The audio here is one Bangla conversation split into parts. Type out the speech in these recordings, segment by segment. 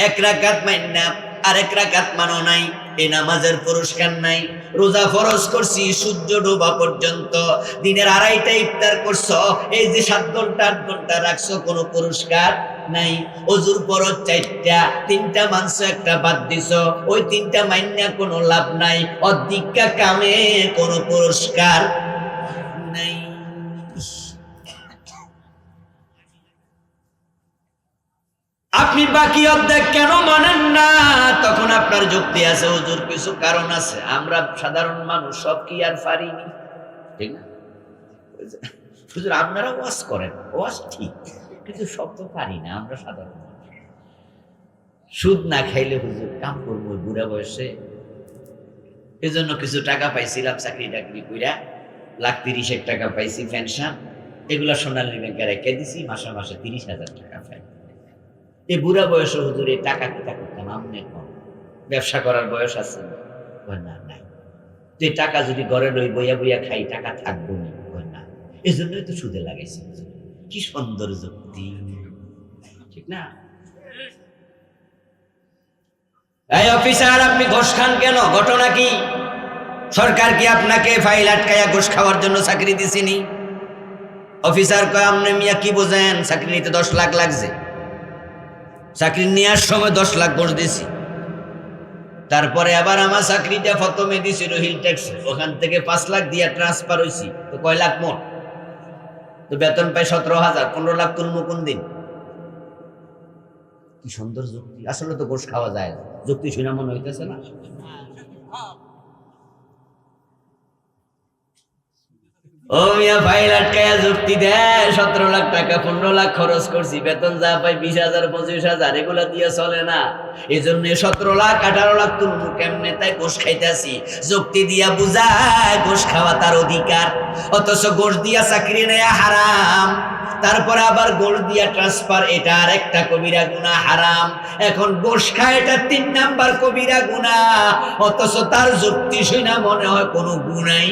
এক রাকাত মাইন্না আরেক রাকাত মানো নাই, এই নামাজের পুরস্কার নাই। রোজা ফরজ করছি সূর্য ডোবা পর্যন্ত, দিনের আড়াইটা ইফতার করছো, এই যে 7 ঘন্টা 8 ঘন্টা রাখছো, কোনো পুরস্কার নাই। অজুর ফরজ 4টা, 3টা মানছো, 1টা বাদ দিছো, ওই 3টা মাইন্না কোনো লাভ নাই। অধিকা কামে কোনো পুরস্কার নাই। আপনি বাকি অর্ধেক কেন মানেন না? তখন আপনার যুক্তি আছে, হুজুর কিছু কারণ আছে, আমরা সাধারণ মানুষ সব কি আর পারিনি, ঠিক না? হুজুর আপনারা ওয়াজ করেন, ওয়াজ ঠিক, কিন্তু সব তো পারি না আমরা সাধারণ মানুষ। সুদ না খাইলে হুজুর কাম করবো বুড়া বয়সে, এজন্য কিছু টাকা পাইছিলাম চাকরি টাকরি কইরা, 1,30,000 টাকা পাইছি পেনশন, এগুলা সোনালী ব্যাংকে রেখে দিছি, মাসে মাসে 30,000 টাকা পাই। এই বুড়া বয়সে হুজুর এই টাকা কিটা করতাম, আমনে কম ব্যবসা করার বয়স আছে না? নাই। তো এই টাকা যদি ঘরে রই বইয়া বইয়া খাই, টাকা থাকবো না, এই জন্যই তো সুদে লাগাইছি। কি সুন্দর যুক্তি, ঠিক না? এই অফিসার, আপনি ঘুষ খান কেন? ঘটনা কি? সরকার কি আপনাকে ফাইল আটকায়া ঘুষ খাওয়ার জন্য চাকরি দিছিনি? অফিসার কয়, আপনি মিয়া কি বোঝেন, চাকরি নিতে 10 লাখ লাগছে, চাকরি নেওয়ার সময় 10 লাখ ঘুষ দিছি, তারপরে আবার আমার চাকরিটা প্রথমে দিছিল হিল ট্যাক্স, ওখান থেকে 5 লাখ দিয়া ট্রান্সফার হয়েছি, তো কয় লাখ মোট, তো বেতন পাই 17,000, 15 লাখ তুলবো কোন দিন? কি সুন্দর যুক্তি, আসলে তো ঘুষ খাওয়া যায় না, যুক্তি শুনে মনে হইতেছে না? ও মিয়া ফাইল আটকায়া যুক্তি দেয়, 17 লাখ টাকা 15 লাখ খরচ করছি, বেতন যা পাই 20,000 25,000, এগুলা দিয়ে চলে না, এই জন্য 17 লাখ 18 লাখ তুলবো কেমনে, তাই ঘুষ খাইতেছি। যুক্তি দিয়া বুঝায় ঘুষ খাওয়া তার অধিকার, অথচ ঘুষ দিয়া চাকরি নেয়া হারাম, তারপরে আবার ঘুষ দিয়া ট্রান্সফার, এটা আর একটা কবিরা গুনাহ, হারাম। এখন ঘুষ খায়, এটা 3 নাম্বার কবিরা গুনাহ, অথচ তার যুক্তি শুনে মনে হয় কোনো গুনাই,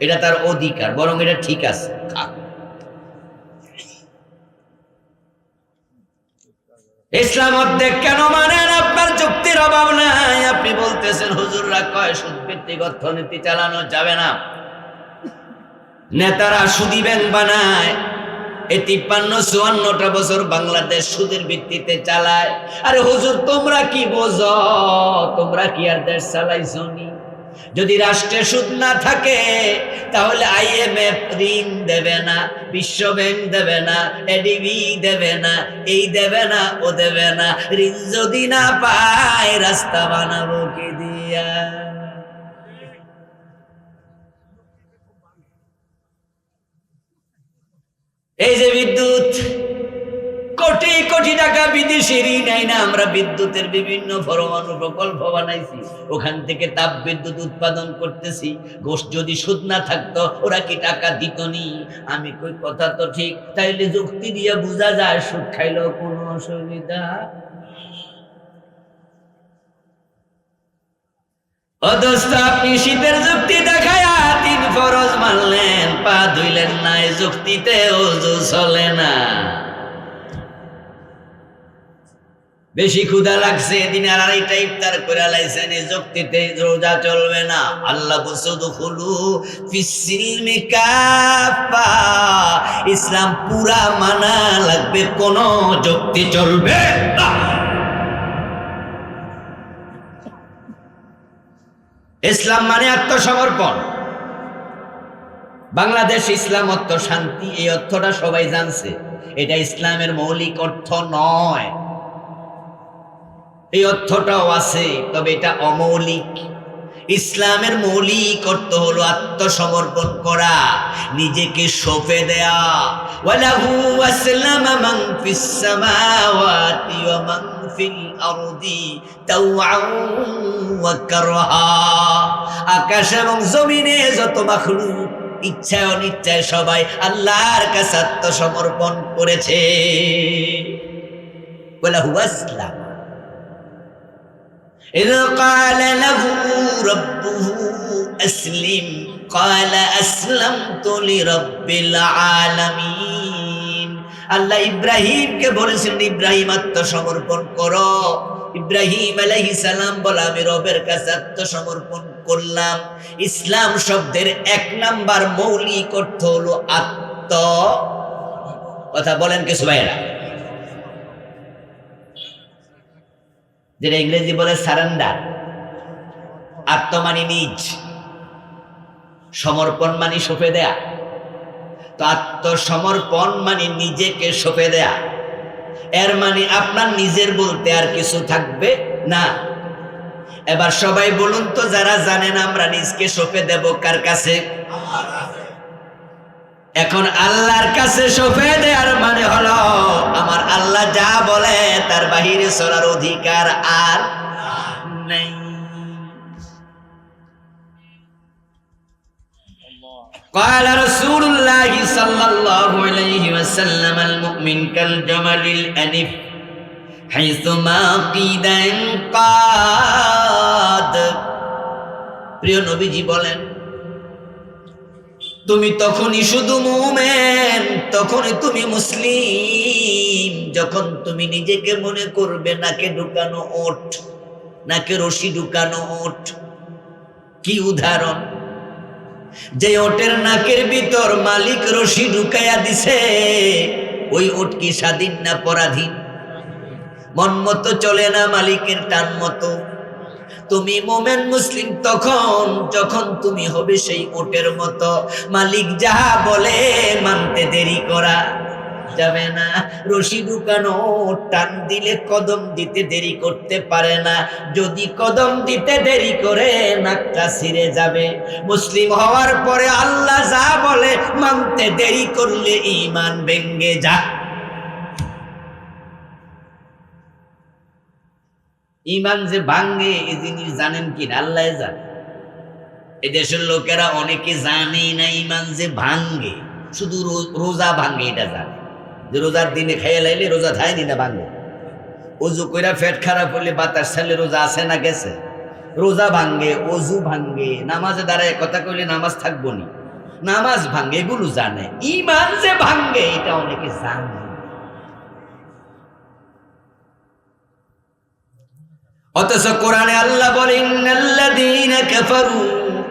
এটা তার অধিকার, বরং এটা ঠিক আছে। ইসলাম অর্ধেক কেন মানেন? আপনার যুক্তির অভাব নাই। আপনি বলতেছেন হুজুররা কয় সুদ ভিত্তিক অর্থনীতি চালানো যাবে না, নেতারা সুদী ব্যাংক বানায়, এই 53-54টা বছর বাংলাদেশ সুদের ভিত্তিতে চালায়। আরে হুজুর তোমরা কি বোঝো, তোমরা কি আর দেশ চালাইছো নি? যদি রাষ্ট্রে সুদ না থাকে তাহলে IMF ঋণ দেবে না, বিশ্ব ব্যাংক দেবে না, ADB দেবে না, এই দেবে না, ও দেবে না। ঋণ যদি না পায় রাস্তা বানাবো কি দিয়া? এই যে বিদ্যুৎ, কোটি কোটি টাকা বিদেশি ঋণ না, আমরা বিদ্যুতের বিভিন্ন পরমাণু প্রকল্প বানাইছি, ওখান থেকে তাপ বিদ্যুৎ উৎপাদন করতেছি। ঘুষ যদি সুদ না থাকতো ওরা কি টাকা দিত নি? আমি কই কথা তো ঠিক, তাইলে যুক্তি দিয়ে বোঝা যায় সুদ খাইলেও কোনো অসুবিধা। অদস্ত আপনি শীতের যুক্তি দেখায়া 3 ফরজ মানলেন, পা ধুইলেন না, এই যুক্তিতে ওযু চলে না। বেশি ক্ষুধা লাগছে, দিনের আড়াইটা ইফতার করে লাইছেন, এই যুক্তিতে রোজা চলবে না। আল্লাহ বলছে দুখুলু ফিস-সিলমি কাফা, ইসলাম পুরা মানা লাগবে, কোন যুক্তি চলবে না। ইসলাম মানে আত্মসমর্পণ। বাংলাদেশ ইসলাম অর্থ শান্তি, এই অর্থটা সবাই জানছে, এটা ইসলামের মৌলিক অর্থ নয়। এই অর্থটাও আছে, তবে এটা অমৌলিক। ইসলামের মৌলিক অর্থ হলো আত্মসমর্পণ করা, নিজেকে সঁপে দেয়া। ওয়ালাহু আসলামা মান ফিস সামাওয়াতি ওয়া মান ফিল আরদি তাওআন ওয়া কারহা, আকাশ এবং জমিনে যত মাখলুক ইচ্ছায় অনিচ্ছায় সবাই আল্লাহর কাছে আত্মসমর্পণ করেছে। ওয়ালাহু আসলাম إذ قال له ربه أسلم قال أسلمت لرب العالمين আল্লাহ ইব্রাহিমকে বলেছিলেন, ইব্রাহিম আত্মসমর্পণ করো। ইব্রাহিম আলাইহিস সালাম বলে, আমি রবের কাছে আত্মসমর্পণ করলাম। ইসলাম শব্দের 1 নাম্বার মৌলিক অর্থ হলো কথা বলেন কিছু ভাইরা, যেটা ইংরেজি বলে সারেন্ডার। আত্ম মানে নিজ, সমর্পণ মানে সঁপে দেয়া। তো আত্মসমর্পণ মানে নিজেকে সঁপে দেয়া। এর মানে আপনার নিজের বলতে আর কিছু থাকবে না। এবার সবাই বলুন তো, যারা জানেন আমরা নিজকে সঁপে দেব কার কাছে? এখন আল্লাহর কাছে সঁপে দেওয়ার মানে হলো আমার আল্লাহ যা বলে তার বাহিরে চলার অধিকার আর নেই। قال رسول الله صلى الله عليه وسلم المؤمن كالجمل الأنف حيثما قيد انقاد। প্রিয় নবীজি বলেন, তুমি তখনই শুধু মুমিন, তখনই তুমি মুসলিম, যখন তুমি নিজেকে মনে করবে নাকে ঢুকানো ওট, নাকে রশি ঢুকানো ওট। কি উদাহরণ! যে ওটের নাকের ভিতর মালিক রশি ঢুকাইয়া দিছে, ওই ওট কি স্বাধীন না পরাধীন? মন মতো চলে না, মালিকের টান মতো। তুমি মোমেন মুসলিম তখন যখন তুমি হবে সেই ওটের মতো, মালিক যাহা বলে মানতে দেরি করা যাবে না। রশি ঢুকানো টান দিলে কদম দিতে দেরি করতে পারে না, যদি কদম দিতে দেরি করে নাকটা ছিঁড়ে যাবে। মুসলিম হওয়ার পরে আল্লাহ যা বলে মানতে দেরি করলে ঈমান ভেঙে যায়। ঈমান যে ভাঙে এই জিনিস জানেন কি? আল্লাহ জানে। এই দেশের লোকেরা অনেকে জানে না ঈমান যে ভাঙে, শুধু রোজা ভাঙে এটা জানে, যে রোজার দিনে খাইয়া লাইলে রোজা থায়নি না ভাঙে। অজু কইরা পেট খারাপ হলে বাতাস ছাড়লে রোজা আছে না গেছে? রোজা ভাঙ্গে, অজু ভাঙ্গে, নামাজে দাঁড়ায় কথা কইলে নামাজ থাকবো নি, নামাজ ভাঙ্গে, এগুলো জানে। ঈমান যে ভাঙ্গে এটা অনেকে জানে। অথচ কোরআনে আল্লাহ বলে, ইন্নাল্লাযীনা কাফারু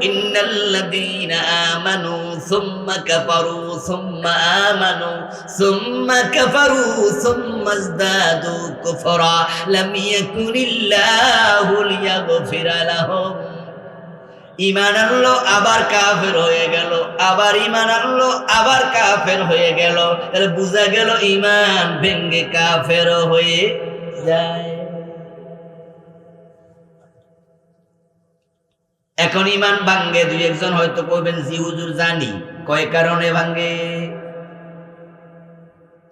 ইন্নাল্লাযীনা আমানু সুম্মা কাফারু সুম্মা আমানু সুম্মা কাফারু সুম্মা ইজদাদু কুফরা লাম ইয়াকুনিল্লাহু লিয়াগফিরা লাহুম। ঈমান আনলো আবার কাফের হয়ে গেল, আবার ঈমান আনলো আবার কাফের হয়ে গেল। তাহলে বুঝা গেল ঈমান ভেঙ্গে কাফের হয়ে যায়। এখন ঈমান ভাঙ্গে, দুই একজন হয়তো কইবেন জি হুজুর জানি। কয় কারণে ভাঙ্গে?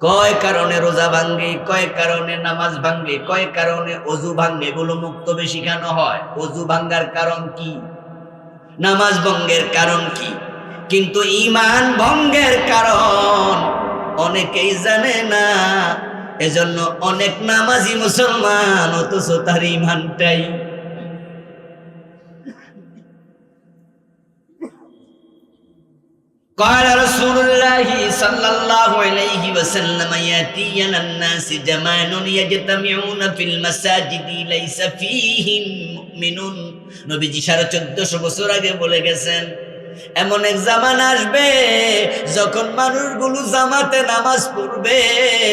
কয় কারণে রোজা ভাঙ্গে, কয় কারণে নামাজ ভাঙ্গে, কয় কারণে অজু ভাঙ্গে। এগুলো মুক্তবে শিখানো হয়। অজু ভাঙ্গার কারণ কি, নামাজ ভঙ্গের কারণ কি, কিন্তু ঈমান ভঙ্গের কারণ অনেকেই জানে না। এজন্য অনেক নামাজি মুসলমান, অথচ তার ঈমানটাই। قال رسول الله صلى الله عليه وسلم يأتين الناس زمان يجتمعون في المساجد ليس فيهم مؤمنون। নবীজি 1450 বছর আগে বলে গেছেন, এমন এক জামান আসবে যখন মানুষগুলো জামাতে নামাজ পড়বে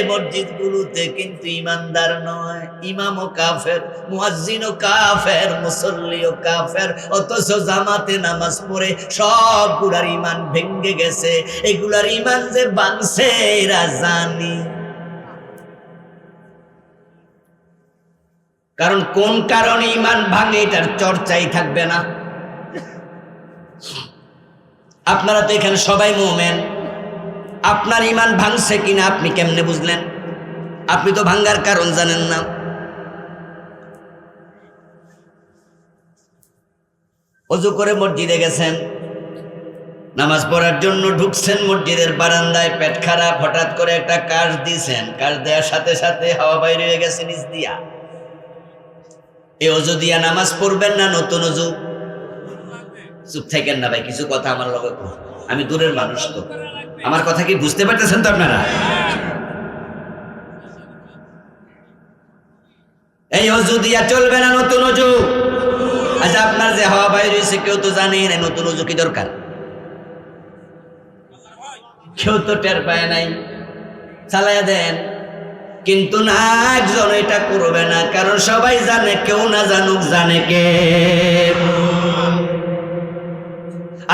মসজিদগুলোতে, কিন্তু ইমানদার নয়। ইমামও কাফের, মুয়াজ্জিনও কাফের, মুসল্লিও কাফের, অথচ জামাতে নামাজ পড়ে সবগুলার ইমান ভেঙে গেছে। এগুলার ইমান যে ভাঙছে এরা জানি। কারণ কোন কারণে ইমান ভাঙে এটার চর্চাই থাকবে না। আপনারা তো এখানে সবাই মুমিন, আপনার ঈমান ভাঙছে কিনা আপনি কেমনে বুঝলেন? আপনি তো ভাঙ্গার কারণ জানেন না। ওযু করে মসজিদে গেছেন, নামাজ পড়ার জন্য ঢুকছেন মসজিদের বারান্দায়, পেট খারাপ, হঠাৎ করে একটা কাশ দিয়েছেন, কাশ দেওয়ার সাথে সাথে হাওয়া বাইরে হয়ে গেছে নিচ দিয়া। এই ওযু দিয়া নামাজ পড়বেন না নতুন ওযু? চুপ থাকেন না ভাই, কিছু কথা আমার লগে, আমি দূরের মানুষ, তো আমার কথা কি বুঝতে পারতেছেন তো আপনারা? এই অজু দিয়া চলবে না, নতুন অজু। আচ্ছা, আপনার যে হাওয়া বাইর হয়েছে কেউ তো জানেই না নতুন অজু কি দরকার, কেউ তো টের পায় নাই, চালাইয়া দেন। কিন্তু না, একজন এটা করবে না, কারণ সবাই জানে, কেউ না জানুক, জানে কে?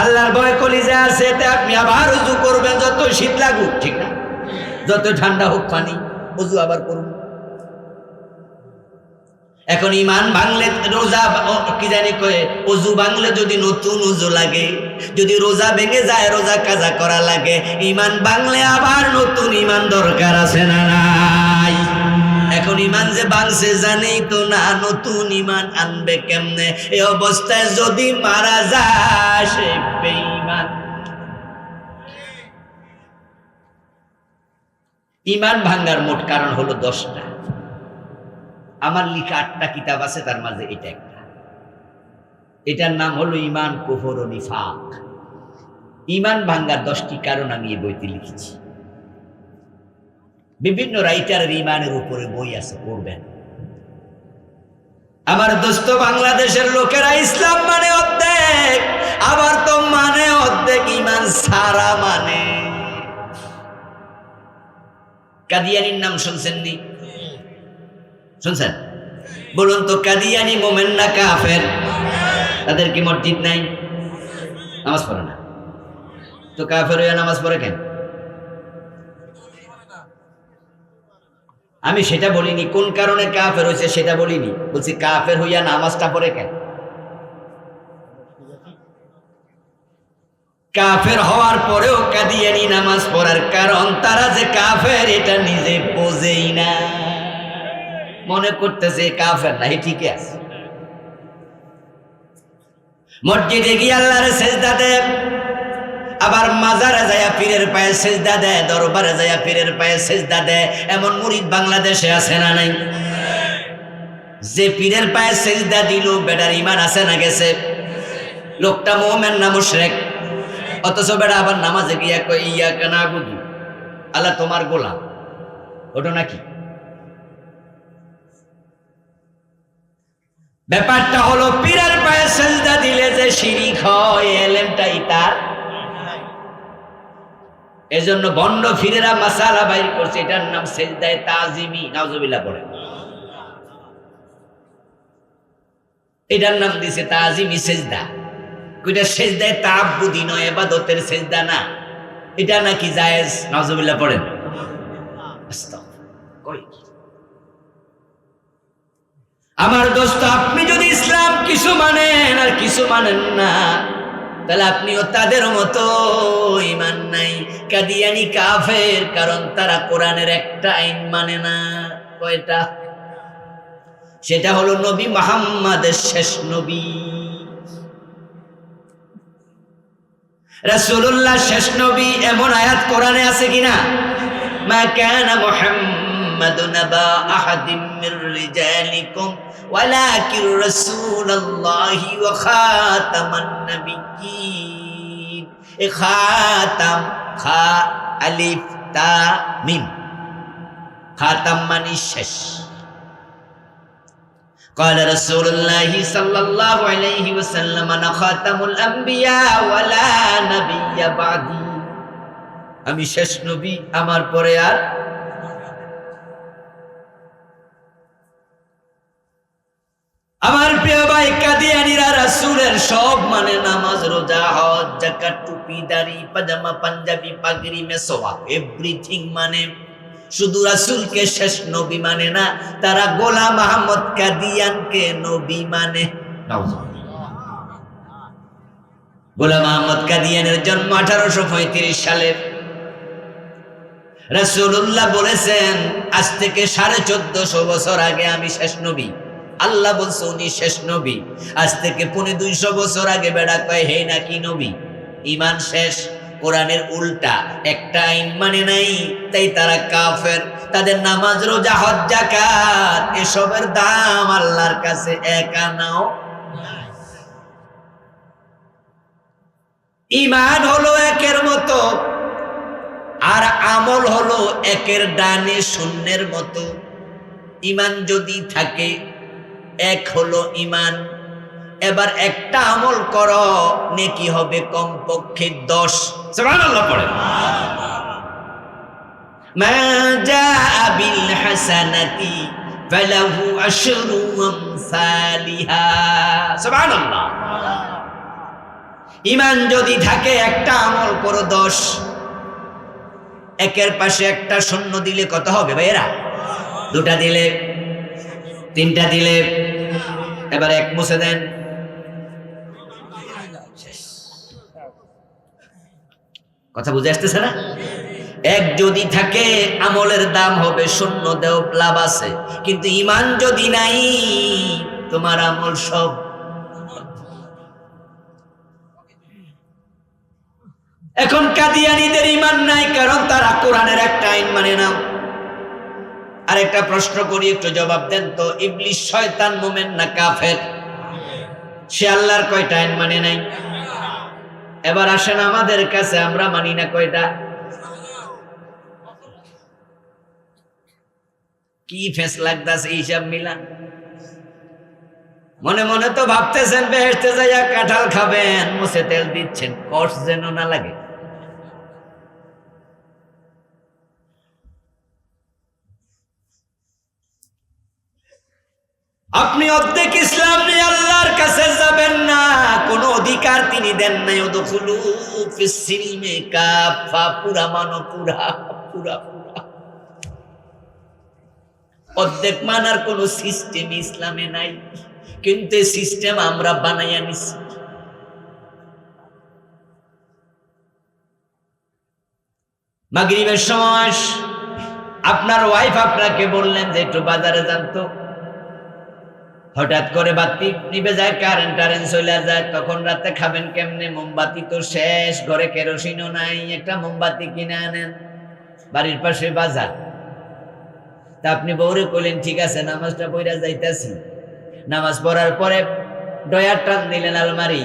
আল্লাহর ভয় কলিজা আছে, এতে আপনি আবার উজু করবেন, যত শীত লাগুক, ঠিক না? যত ঠান্ডা হোক পানি, উজু আবার করুন। এখন ইমান ভাঙলে রোজা কি জানি কয়ে, উজু ভাঙলে যদি নতুন উজু লাগে, যদি রোজা ভেঙে যায় রোজা কাজা করা লাগে, ইমান ভাঙলে আবার নতুন ইমান দরকার আছে না নাই? এখন ইমান যে ভাঙছে জানেই তো না, নতুন ইমান আনবে কেমনে? এই অবস্থায় যদি মারা যায় সে বেঈমান। ইমান ভাঙার মোট কারণ হলো 10টা। আমার লিখা 8টা কিতাব আছে, তার মাঝে এটা একটা। এটার নাম হলো ইমান, কুফর ও নিফাক। ইমান ভাঙ্গার 10টি কারণ আমি এই বইতে লিখেছি। বিভিন্ন রাইটারের ইমানের উপরে বই আছে, পড়বেন। আমার দোস্ত, বাংলাদেশের লোকেরা ইসলাম মানে অর্ধেক, আবার তো মানে অর্ধেক ইমান সারা মানে। কাদিয়ানির নাম শুনছেন নি? শুনছেন? বলুন তো, কাদিয়ানি মোমেন না কাফের? তাদের কি মসজিদ নাই? নামাজ পড়ে না, তো কাফের হইয়া নামাজ পড়ে কেন? আমি সেটা বলিনি, কোন কারণে কাফের হয়েছে সেটা বলিনি, বলছি কাফের হইয়া নামাজটা পড়ে কেন? কাফের হওয়ার পরেও কাদিয়ানি নামাজ পড়ার কারণ, তারা যে কাফের এটা নিজে বোঝেই না, মনে করতেছে কাফের নাই, ঠিকই আছে। মসজিদে গিয়ে আল্লাহরে সেজদা দেয়, আবার মাজারে যায়া পীরের পায়ে সেজদা দেয়, দরবারে যায়া পীরের পায়ে সেজদা দেয়। এমন মুরিদ বাংলাদেশে আছে না নাই? যে পীরের পায়ে সেজদা দিল, বেটার ইমান আছে না গেছে? লোকটা মুমিন না মুশরিক? অথচ বেটা আবার নামাজে গিয়া কই ইয়াকা নাবুদু, আল্লাহ তোমার গোলাম। ওটা নাকি? ব্যাপারটা হলো, পীরের পায়ে সেজদা দিলে যে শিরিক হয়, এলেমটাই তার। এজন্য বন্ড ফিরেরা মাসালা বাইর করছে, এটার নাম সেজদায়ে তাজিমি। নাউজুবিল্লাহ পড়ে। এটার নাম দিছে তাজিমি সেজদা। কইটা সেজদায়ে তাআব্বুদি নয়, ইবাদতের সেজদা না। এটা নাকি জায়েজ? নাউজুবিল্লাহ পড়েন। কই আমার দোস্ত, আপনি যদি ইসলাম কিছু মানেন আর কিছু মানেন না, তাহলে আপনিও তাদের মতো ইমান নাই। কাদিয়ানি কাফের, কারণ তারা কোরআনের একটা আইন মানে না। কয়টা? সেটা হলো নবী মুহাম্মাদের শেষ নবী, রাসূলুল্লাহ শেষ নবী। এমন আয়াত কোরআনে আছে কিনা? মা কানা মুহাম্মাদুন আবা আহাদিম মির রিজালিকুম ওয়ালাকিন রাসূলুল্লাহি ওয়া খাতামান নাবিয়্যিন। এ খাতাম, খা আলিফ তা মিম, খাতাম মানে শেষ। قال رسول الله صلى الله عليه وسلم انا خاتم الانبياء ولا نبي بعدي। আমি শেষ নবী, আমার পরে আর। আমার প্রিয় ভাই, কাদিয়ানীরা রাসূলের সব মানে, নামাজ, রোজা, হজ, যাকাত, টুপি, দাড়ি, পাজামা, পাঞ্জাবি, পাগড়ি, মেসওয়াক, এভরিথিং মানে। শুধু রাসূলকে শেষ নবী মানে না, তারা গোলাম আহমদ কাদিয়ানকে নবী মানে। গোলাম আহমদ কাদিয়ানের জন্ম 1835 সালে। রাসূলুল্লাহ বলেছেন, আজ থেকে 1450 বছর আগে আমি শেষ নবী। আল্লাহ বলছে উনি শেষ নবী। আজ থেকে 250 বছর আগে বেড়া কয় হে নাকি নবী। ইমান শেষ, কোরআনের উল্টা, একটা আইন মানে নাই, তাই তারা কাফের। তাদের নামাজ, রোজা, হজ, যাকাত এসবের দাম আল্লাহর কাছে এক আনাও। ইমান হলো একের মতো, আর আমল হলো একের ডানে শূন্যের মতো। ইমান যদি থাকে, এক হলো ইমান, এবার একটা আমল করো, নেকি হবে কমপক্ষে 10। সুবহানাল্লাহ পড়ে। মা জাআ বিল হাসানাতি ফালাহু আশরু আমসালিহা। সুবহানাল্লাহ। ইমান যদি থাকে, একটা আমল করো 10, একের পাশে একটা শূন্য দিলে কত হবে ভাইয়েরা? 2টা দিলে, 3টা দিলে, এবার এক মুছে দেন। কথা বুঝে আসতেছে না? এক যদি থাকে আমলের দাম হবে 0, দেও লাভ আছে। কিন্তু ইমান যদি নাই, তোমার আমল সব। এখন কাদিয়ানীদের ইমান নাই, কারণ তারা কোরআনের একটা আইন মানে না। আর একটা প্রশ্ন করি, একটু জবাব দেন তো, ইবলিস শয়তান মুমিন না কাফের? সে আল্লাহর কয়টা আইন মানে নাই? এবার আসেন আমাদের কাছে, আমরা মানি না কয়টা? কি ফেস লাগতাছে হিসাব মিলান। মনে মনে তো ভাবতেছেন বেহেশতে যাইয়া কাঁঠাল খাবেন, মুছে তেল দিচ্ছেন, কষ্ট যেন না লাগে। আপনি অর্ধেক ইসলাম নিয়ে আল্লাহর কাছে যাবেন না, কোন অধিকার তিনি দেন নাই। উদখুলু ফিস সিলমি কাফা, পুরা মানো, পুরা পুরা পুরা। অর্ধেক মানার কোন সিস্টেম ইসলামে নাই, কিন্তু সিস্টেম আমরা বানাইয়া নিছি। মাগরিবের সময় আপনার ওয়াইফ আপনাকে বললেন যে একটু বাজারে যান তো, হঠাৎ করে বাতি নিভে যায়, কারেন্ট চলে যায়, তখন রাতে খাবেন কেমনে? মোমবাতি তো শেষ, ঘরে কেরোসিনও নাই, একটা মোমবাতি কিনে আনেন, বাড়ির পাশে বাজার। তা আপনি বউরে কইলেন ঠিক আছে নামাজটা পড়া যাইতাছি। নামাজ পড়ার পরে ডয়ার টান দিলেন, আলমারি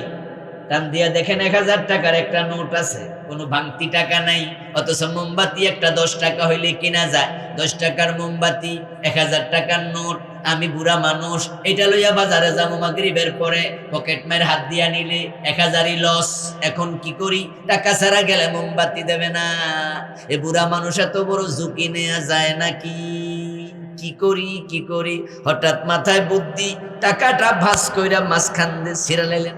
টান দিয়া দেখেন 1000 টাকার একটা নোট আছে, কোনো ভাঙতি টাকা নাই, অথচ মোমবাতি একটা 10 টাকা হইলে কিনা যায়। 10 টাকার মোমবাতি, 1000 টাকার নোট। আমি বুড়া মানুষ, এটা লইয়া বাজারে যাবো মাগরিবের পরে, পকেট মার হাত দিয়া নিলে 1000ই লস। এখন কি করি? টাকা ছাড়া গেলে মোমবাতি দেবে না। এ বুড়া মানুষ এত বড় ঝুঁকি নেওয়া যায় নাকি? কি করি কি করি? হঠাৎ মাথায় বুদ্ধি, টাকাটা ভাস কইরা মাঝখান দিয়ে ছিঁড়া লাইলেন।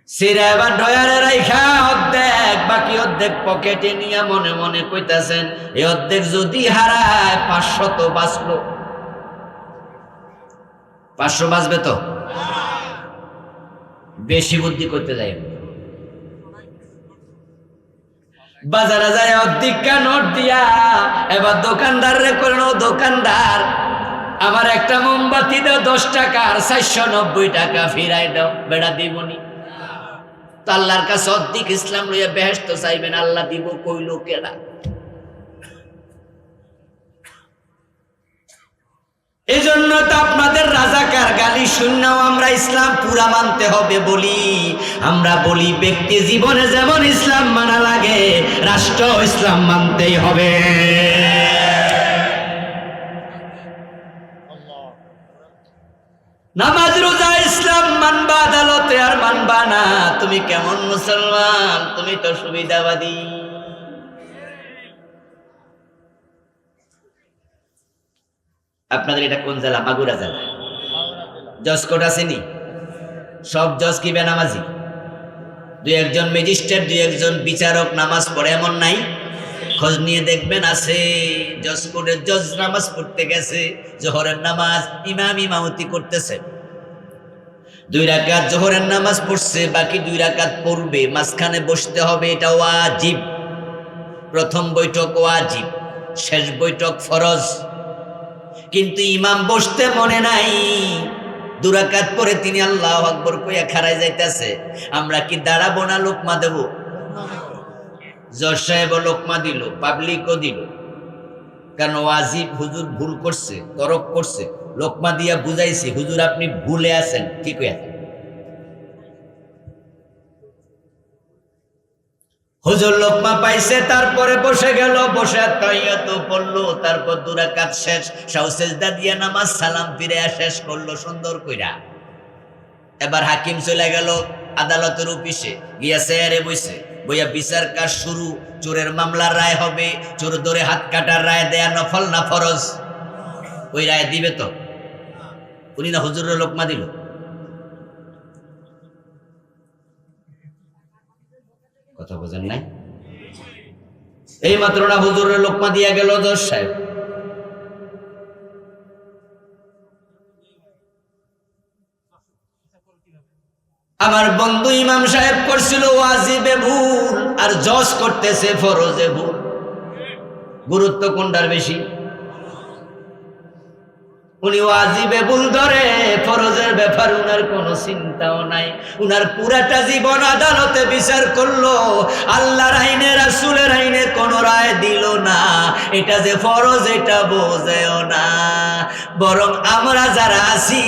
সিরা এবার ডয়ারে রাইখা অর্ধেক, বাকি অর্ধেক পকেটে নিয়ে মনে মনে কইতাছেন, এই অর্ধেক যদি হারায় 500 তো বাঁচলো। 500 বাঁচবে তো? বেশি বুদ্ধি করতে যাই। বাজারে যায় অর্ধেকটা নোট দিয়া এবার দোকানদার রে করেন, দোকানদার আমার একটা মোমবাতি দাও 10 টাকার, 490 টাকা ফিরাই দাও। বেড়া দিবনি তো? আল্লাহর কাছে অর্ধেক ইসলাম লইয়া বেহেশত চাইবেন, আল্লাহ দিব কইল কেডা? এই জন্য তো আপনাদের রাজাকার গালি শুননাও আমরা ইসলাম পুরা মানতে হবে বলি। আমরা বলি ব্যক্তি জীবনে যেমন ইসলাম মানা লাগে, রাষ্ট্র ইসলাম মানতেই হবে। নামাজ রোজা ইসলাম মানবা, আদালতে আর মানবা না। তুমি কেমন মুসলমান? তুমি তো সুবিধাবাদী। আপনাদের এটা কোন জেলা? মাগুরা জেলা। জজ কোর্ট আসেনি? সব জজ কি বেনামাজি? 2-1 ম্যাজিস্ট্রেট, 2-1 বিচারক নামাজ পড়ে এমন নাই? খোঁজ নিয়ে দেখবেন আছে। জজ কোর্টের জজ নামাজ পড়তে গেছে, জোহরের নামাজ ইমাম ইমামতি করতেছে, 2 রাকাত জোহরের নামাজ পড়ছে, বাকি 2 রাকাত পড়বে, মাঝখানে বসতে হবে, এটা ওয়াজিব। প্রথম বৈঠক ওয়াজিব, শেষ বৈঠক ফরজ। কিন্তু ইমাম বসতে মনে নাই, 2 রাকাত পরে তিনি আল্লাহু আকবার কইয়া খাড়ায় যাইতেছে। আমরা কি দাঁড়াবো না লোকমা দেব? জজ সাহেব লোকমা দিল, পাবলিকও দিল, কারণ ওয়াজিব হুজুর ভুল করছে, তরক করছে, লোকমা দিয়া বুঝাইছে হুজুর আপনি ভুলে আছেন, ঠিক হয়ে আছেন। হুজুর লোকমা পাইছে, তারপরে বসে গেল, বসে তাহিয়াত পড়লো, তারপর 2 রাকাত শেষ, সাও সেজদা দিয়ে নামাজ সালাম ফিরে শেষ করলো সুন্দর কইরা। এবার হাকিম চলে গেল আদালতের অফিসে, গিয়া চেয়ারে বইছে, বইয়া বিচার কাজ শুরু। চোরের মামলার রায় হবে, চোর ধরে হাত কাটার রায় দেয়া নফল না ফরজ? ওই রায় দিবে তো? উনি না হুজুরের লোকমা দিল? কথা বোঝেন নাই? এই মাত্র না হুজুরের লোকমা দিয়া গেল জজ সাহেব। আমার বন্ধু ইমাম সাহেব করছিল ওয়াজিবে ভুল, আর জজ করতেছে ফরজে ভুল। গুরুত্ব কোনটার বেশি? উনি ওয়াজিবে ভুল ধরে, ফরজের ব্যাপার উনার কোনো চিন্তাও নাই। উনার পুরাটা জীবন আদালতে বিচার করলো, আল্লাহর আইনে রাসূলের আইনে কোনো রায় দিল না। এটা যে ফরজ এটা বোঝেও না। বরং আমরা যারা আছি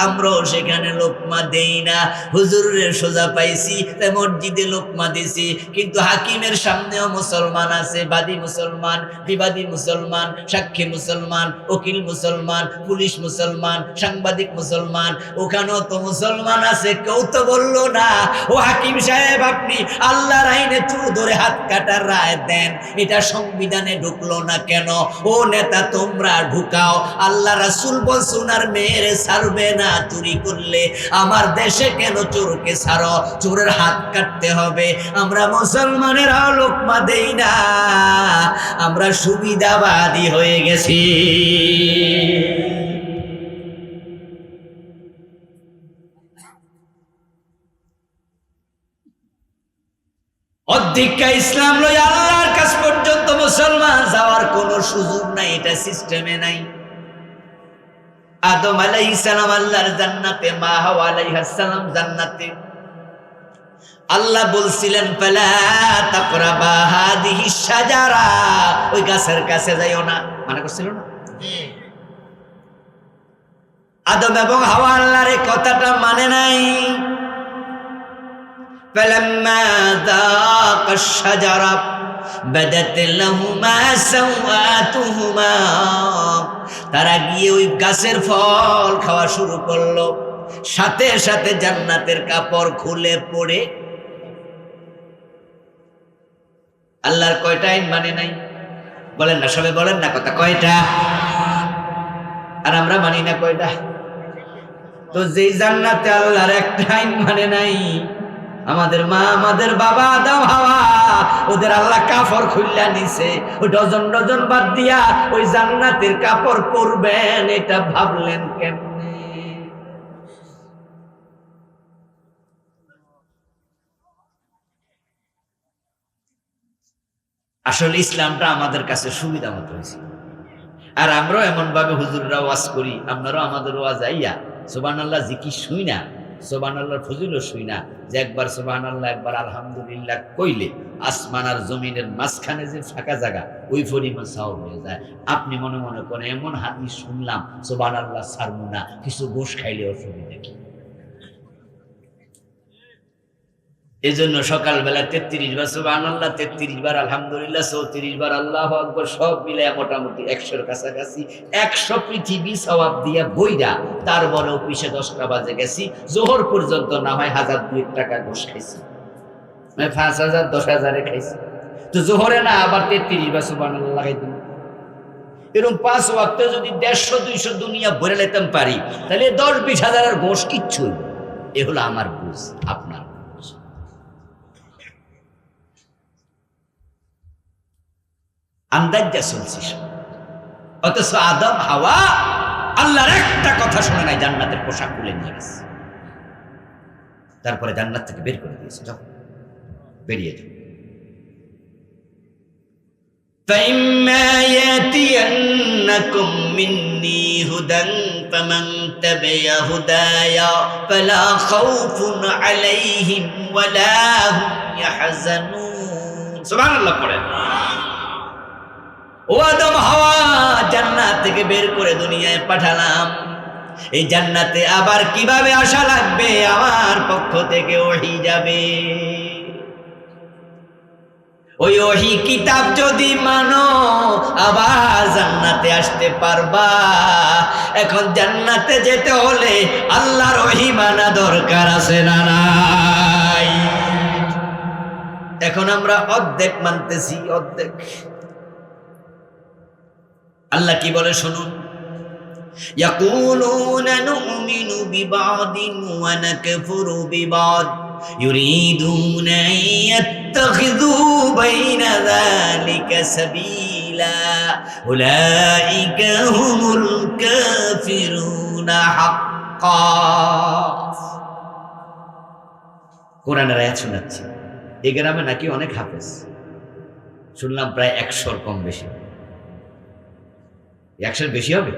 আমরাও সেখানে লোকমা দেই না। হুজুরের সোজা পাইছি, তাই মসজিদে লোকমা দিছি, কিন্তু হাকিমের সামনেও মুসলমান আছে, বাদী মুসলমান, বিবাদী মুসলমান, সাক্ষী মুসলমান, উকিল মুসলমান, পুলিশ মুসলমান, সাংবাদিক মুসলমান, ওখানেও তো মুসলমান আছে। কেউ তো বললো না ও হাকিম সাহেব আপনি আল্লাহর আইনে চোর ধরে হাত কাটার রায় দেন, এটা সংবিধানে ঢুকলো না কেন? ও নেতা তোমরা ঢুকাও, আল্লাহ রাসূল বলছে উনার মেয়েরে ছাড়বে না চুরি করলে। আমার দেশে কেন চোরকে ছাড়ো? চোরের হাত কাটতে হবে। আমরা মুসলমানেরা লোকমা দেই না, আমরা সুবিধাবাদী হয়ে গেছি। অধিকা ইসলাম লই আল্লাহর কাছ পর্যন্ত মুসলমান যাওয়ার কোনো সুযোগ নাই, এটা সিস্টেমে নাই। আদম আলাইহিস সালাম আল্লাহর জান্নাতে, মা হাওয়া আলাইহিস সালাম জান্নাতে। আল্লাহ বলছিলেন ফালা তাকরাবা হাদিহিস শাজারা, ওই গাছের কাছে যাইও না, মানা করছিল না? আদম এবং হাওয়া আল্লাহর এই কথাটা মানে নাই। فلما ذاقا الشجرة بدت لهما سوآتهما, তারা গিয়ে ওই গাছের ফল খাওয়া শুরু করলো, সাথে সাথে জান্নাতের কাপড় খুলে পড়ে। আল্লাহর কয়টা আইন মানে নাই? বলেন না, সবাই বলেন না কথা, কয়টা? আর আমরা মানি না কয়টা? তো যেই জান্নাতে আল্লাহর একটা আইন মানে নাই, আমাদের মা আমাদের বাবা আদম হাওয়া ওদের আল্লাহ কাপড় খুললা নিছে, ওই ডজন ডজন বাদ দিয়া ওই জান্নাতের কাপড় পরবেন, এটা ভাবলেন কেমনে? আসলে ইসলামটা আমাদের কাছে সুবিধা মতো হয়েছে, আর আমরাও এমন ভাবে হুজুররা ওয়াজ করি, আপনারাও আমাদের ওয়াজ আইয়া সুবহানাল্লাহ জিকির শুই না, সুবহানাল্লাহর ফজিলত শুই না, যে একবার সুবহানাল্লাহ একবার আলহামদুলিল্লাহ কইলে আসমান আর জমিনের মাঝখানে যে ফাঁকা জায়গা ওই পরিমাণ সওয়াব হয়ে যায়। আপনি মনে মনে করেন এমন হাদিস শুনলাম সুবহানাল্লাহ ছাড়বো না, কিছু গোশ খাইলে অসুবিধা কি? এই জন্য সকালবেলা 33 বার সুবহানাল্লাহ, 33 বার আলহামদুলিল্লাহ, 34 বার আল্লাহু আকবার, সব মিলে মোটামুটি 100-র কাছাকাছি 100 পৃথিবী সওয়াব দিয়া বইরা। তারপরে অফিসে 10টা বাজে গেছি, জোহর পর্যন্ত না হয় 1000-2 টাকা ঘুষ খাইছি, মানে 5000 10,000 খাইছি। তো জোহরে না আবার 33 বার সুবহানাল্লাহ লাগাই দিন। এরকম 5 ওয়াক্ত যদি 150-200 দুনিয়া ভরে নিতাম পারি, তাহলে 10-20 হাজারের ঘুষ কিচ্ছু। এ হলো আমার বুঝ, আপনার আন্দাজ চলছি। অথচ আদম হাওয়া আল্লাহর একটা কথা শুনে নাই, জান্নাতের পোশাক খুলে নিয়ে গেছে, তারপরে জান্নাত থেকে বের করে দিয়েছে। যাও বেরিয়ে যাও। فَإِمَّا يَأْتِيَنَّكُم مِّنِّي هُدًى فَمَن تَبِعَ هُدَايَ فَلَا خَوْفٌ عَلَيْهِمْ وَلَا هُمْ يَحْزَنُونَ। সুবহানাল্লাহ পড়েন। ও আদম হাওয়া, জান্নাত থেকে বের করে দুনিয়ায় পাঠালাম, এই জান্নাতে আবার কিভাবে আসা লাগবে? আমার পক্ষ থেকে ওহী যাবে। ওই ওহি কিতাব যদি মানো আবার জান্নাতে আসতে পারবা। এখন জান্নাতে যেতে হলে আল্লাহর ওহি মানা দরকার আছে না নাই? এখন আমরা অর্ধেক মানতেছি, অর্ধেক। আল্লাহ কি বলে শুনুন, ইয়াকুলুনা নুমিনু বিবাদিন ওয়া নাকফুরু বিবাদ ইউরিদুনা ইয়াত্তাখিযু বাইনা যালিকা সাবিলা উলাইকা হুমুল কাফিরুনা হাক্কা। কোরআনের আয়াত শোনাচ্ছি। এই গ্রামে নাকি অনেক হাফেজ, শুনলাম প্রায় 100 কম বেশি। 100 বেশি হবে?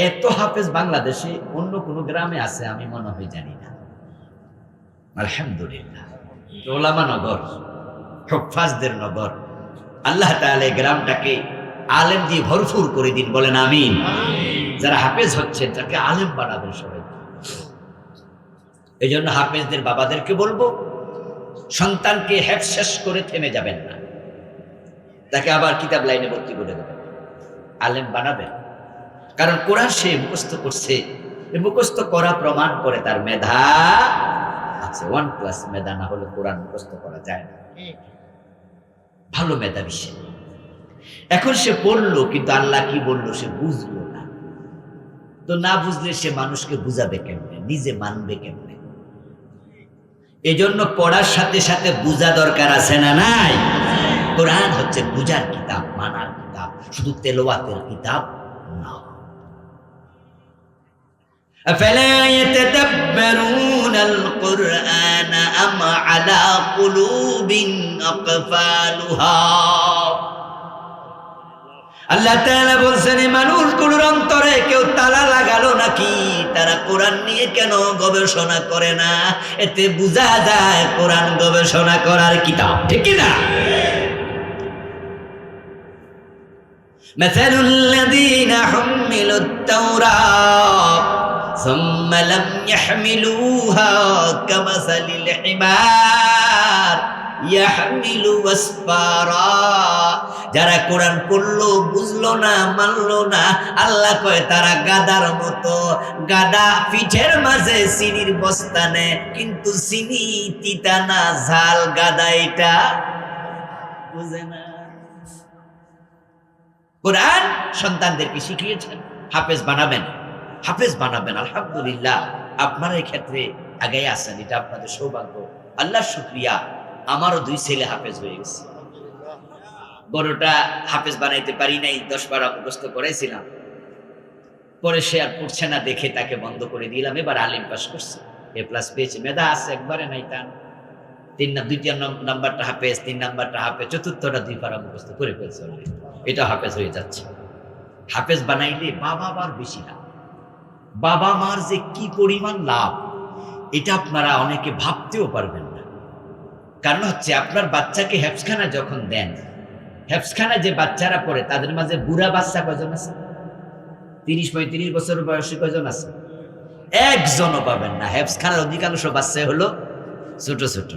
এত হাফেজ বাংলাদেশে অন্য কোন গ্রামে আছে আমি মনে হয় জানি না। আলহামদুলিল্লাহ, ওলামা নগর, হুফাজদের নগর। আল্লাহ তাআলা এই গ্রামটাকে আলেম দিয়ে ভরপুর করে দিন, বলেন আমিন। যারা হাফেজ হচ্ছে তাকে আলেম বানাবেন সবাই। এই জন্য হাফেজদের বাবাদেরকে বলবো, সন্তানকে হেফজ শেষ করে থেমে যাবেন না, তাকে আবার কিতাব লাইনে ভর্তি করে দেবেন, আলেম বানাবেন। কারণ কোরআন সে মুখস্থ করছে, মুখস্থ করা প্রমাণ করে তার মেধা আছে। 1+ মেধা না হলে কোরআন মুখস্থ করা যায় না, ভালো মেধাবী সে। এখন সে পড়লো, কিন্তু আল্লাহ কি বললো সে বুঝলো না। তো না বুঝলে সে মানুষকে বুঝাবে কেমনে, নিজে মানবে কেমনে? এজন্য পড়ার সাথে সাথে বুঝা দরকার আছে না নাই? কোরআন হচ্ছে বুঝার কিতাব, মানার কিতাব, শুধু তেলাওয়াতের কিতাব না। আফালা ইয়াতাদাব্বারুনাল কুরআন আম আলা কুলুবিন আকফালুহা। আল্লাহ তাআলা বলছেন, মানুষগুলোর অন্তরে কেউ তালা লাগালো নাকি? তারা কোরআন নিয়ে কেন গবেষণা করে না? এতে বোঝা যায় কোরআন গবেষণা করার কিতাব, ঠিক কি না? মাসালুল লাযীনা হুমিলুত তাওরাত সুম্মা লাম ইয়াহমিলুহা কামাসালিল হিমার ইয়াহমিলু আসফারা। যারা কোরআন পড়লো, বুঝলো না, মানলো না, আল্লাহ কয় তারা গাদার মতো। গাদা পিঠের মাঝে চিনির বস্তা নেয়, কিন্তু চিনি তিতা না ঝাল, গাদা এটা বুঝে না। কোরআন সন্তানদেরকে শিখিয়েছেন, হাফেজ বানাবেন, হাফেজ বানাবেন। আলহামদুলিল্লাহ, আপনারা এই ক্ষেত্রে আগে আছেন, এটা আপনাদের সৌভাগ্য। আল্লাহর শুকরিয়া, আমারও 2 ছেলে হাফেজ হয়ে গেছে। বড়টা হাফেজ বানাইতে পারি নাই, 10-12 মুখস্থ করেছিলাম, পরে সে আর পড়ছে না দেখে তাকে বন্ধ করে দিলাম। এবার আলিম পাস করছে, A+ পেয়েছে, মেধা আছে, একবারে নাই তা। 2 নাম্বারটা হাফেজ, 3 নাম্বারটা হাফেজ, চতুর্থটা 2 পারা মুখস্থ করে ফেলছে। এটা হাফেজ হয়ে যাচ্ছে। হাফেজ বানাইলে বাবা মার বেশি লাভ, বাবা মার যে কি পরিমাণ লাভ এটা আপনারা অনেকে ভাবতেও পারবেন না। কারণ হচ্ছে আপনার বাচ্চাকে হেফজখানা যখন দেন, হেফজখানা যে বাচ্চারা পড়ে তাদের মাঝে বুড়া বাচ্চা কয়জন আছে? 30-35 বছর বয়সী কয়জন আছে? একজনও পাবেন না। হেফজখানার অধিকাংশ বাচ্চা হলো ছোট ছোট।